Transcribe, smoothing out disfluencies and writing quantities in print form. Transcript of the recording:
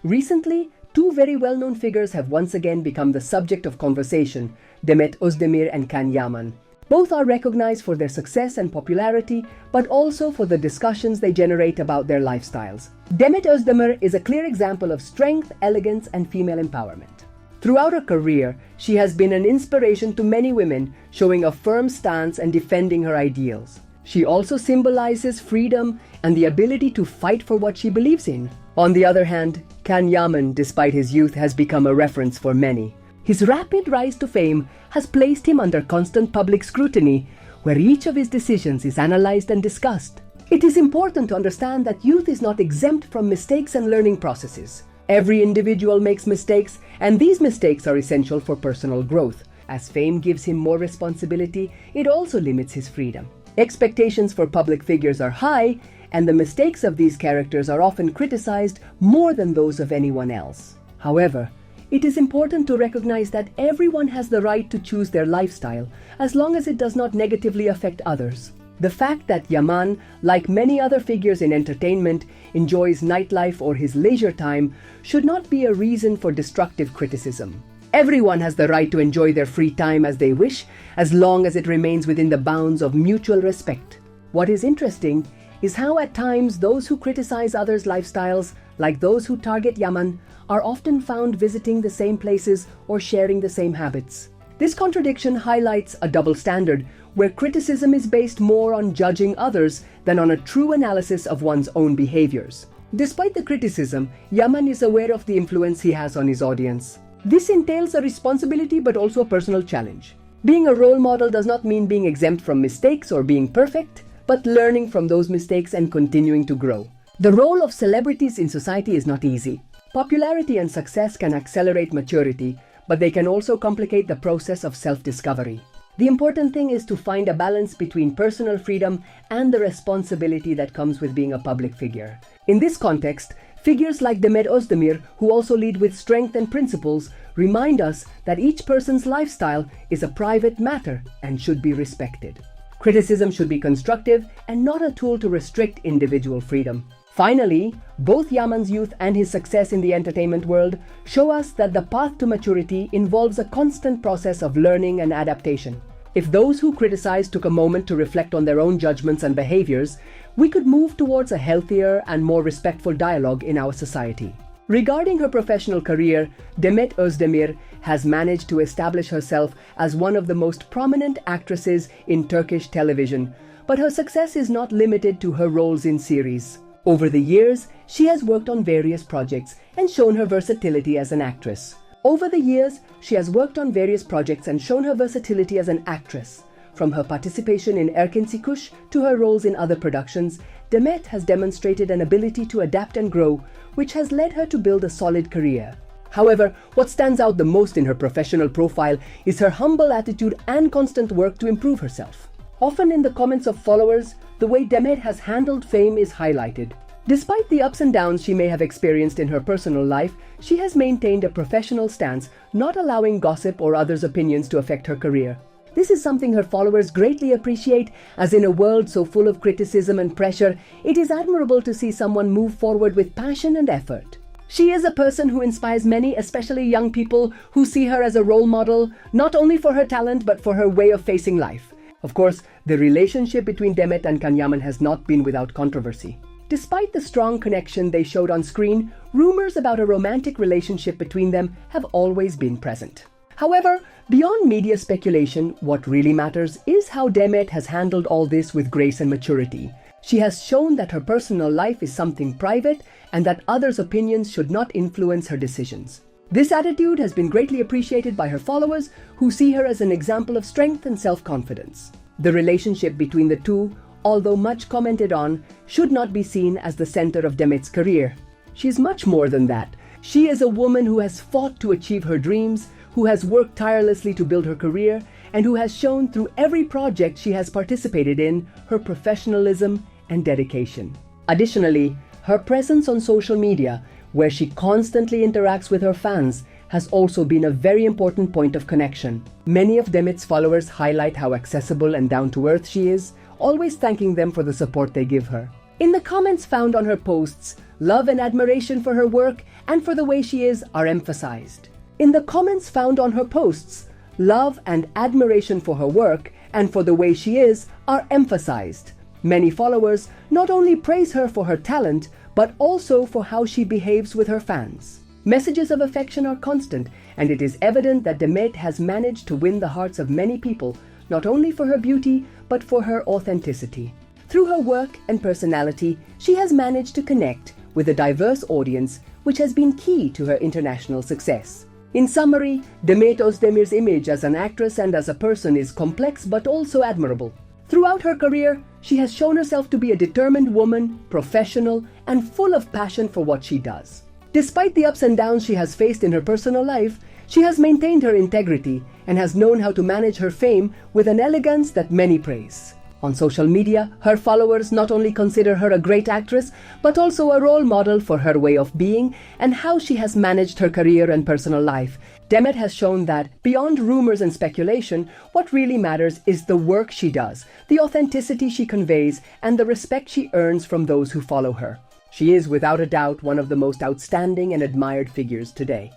Recently, two very well-known figures have once again become the subject of conversation, Demet Özdemir and Yaman. Both are recognized for their success and popularity, but also for the discussions they generate about their lifestyles. Demet Özdemir is a clear example of strength, elegance, and female empowerment. Throughout her career, she has been an inspiration to many women, showing a firm stance and defending her ideals. She also symbolizes freedom and the ability to fight for what she believes in. On the other hand, Yaman, despite his youth, has become a reference for many. His rapid rise to fame has placed him under constant public scrutiny, where each of his decisions is analyzed and discussed. It is important to understand that youth is not exempt from mistakes and learning processes. Every individual makes mistakes, and these mistakes are essential for personal growth. As fame gives him more responsibility, it also limits his freedom. Expectations for public figures are high, and the mistakes of these characters are often criticized more than those of anyone else. However, it is important to recognize that everyone has the right to choose their lifestyle as long as it does not negatively affect others. The fact that Yaman, like many other figures in entertainment, enjoys nightlife or his leisure time should not be a reason for destructive criticism. Everyone has the right to enjoy their free time as they wish, as long as it remains within the bounds of mutual respect. What is interesting is how at times those who criticize others' lifestyles, like those who target Yaman, are often found visiting the same places or sharing the same habits. This contradiction highlights a double standard, where criticism is based more on judging others than on a true analysis of one's own behaviors. Despite the criticism, Yaman is aware of the influence he has on his audience. This entails a responsibility but also a personal challenge. Being a role model does not mean being exempt from mistakes or being perfect, but learning from those mistakes and continuing to grow. The role of celebrities in society is not easy. Popularity and success can accelerate maturity, but they can also complicate the process of self-discovery. The important thing is to find a balance between personal freedom and the responsibility that comes with being a public figure. In this context, figures like Demet Özdemir, who also lead with strength and principles, remind us that each person's lifestyle is a private matter and should be respected. Criticism should be constructive and not a tool to restrict individual freedom. Finally, both Yaman's youth and his success in the entertainment world show us that the path to maturity involves a constant process of learning and adaptation. If those who criticize took a moment to reflect on their own judgments and behaviors, we could move towards a healthier and more respectful dialogue in our society. Regarding her professional career, Demet Özdemir has managed to establish herself as one of the most prominent actresses in Turkish television, but her success is not limited to her roles in series. Over the years, she has worked on various projects and shown her versatility as an actress. From her participation in Erkenci to her roles in other productions, Demet has demonstrated an ability to adapt and grow, which has led her to build a solid career. However, what stands out the most in her professional profile is her humble attitude and constant work to improve herself. Often in the comments of followers, the way Demet has handled fame is highlighted. Despite the ups and downs she may have experienced in her personal life, she has maintained a professional stance, not allowing gossip or others' opinions to affect her career. This is something her followers greatly appreciate, as in a world so full of criticism and pressure, it is admirable to see someone move forward with passion and effort. She is a person who inspires many, especially young people, who see her as a role model, not only for her talent but for her way of facing life. Of course, the relationship between Demet and Yaman has not been without controversy. Despite the strong connection they showed on screen, rumors about a romantic relationship between them have always been present. However, beyond media speculation, what really matters is how Demet has handled all this with grace and maturity. She has shown that her personal life is something private and that others' opinions should not influence her decisions. This attitude has been greatly appreciated by her followers, who see her as an example of strength and self-confidence. The relationship between the two, although much commented on, should not be seen as the center of Demet's career. She is much more than that. She is a woman who has fought to achieve her dreams, who has worked tirelessly to build her career, and who has shown through every project she has participated in her professionalism and dedication. Additionally, her presence on social media, where she constantly interacts with her fans, has also been a very important point of connection. Many of Demet's followers highlight how accessible and down-to-earth she is, always thanking them for the support they give her. In the comments found on her posts, Love and admiration for her work and for the way she is are emphasized. In the comments found on her posts, love and admiration for her work and for the way she is are emphasized. Many followers not only praise her for her talent, but also for how she behaves with her fans. Messages of affection are constant, and it is evident that Demet has managed to win the hearts of many people, not only for her beauty, but for her authenticity. Through her work and personality, she has managed to connect with a diverse audience, which has been key to her international success. In summary, Demet Özdemir's image as an actress and as a person is complex but also admirable. Throughout her career, she has shown herself to be a determined woman, professional, and full of passion for what she does. Despite the ups and downs she has faced in her personal life, she has maintained her integrity and has known how to manage her fame with an elegance that many praise. On social media, her followers not only consider her a great actress, but also a role model for her way of being and how she has managed her career and personal life. Demet has shown that, beyond rumors and speculation, what really matters is the work she does, the authenticity she conveys, and the respect she earns from those who follow her. She is without a doubt one of the most outstanding and admired figures today.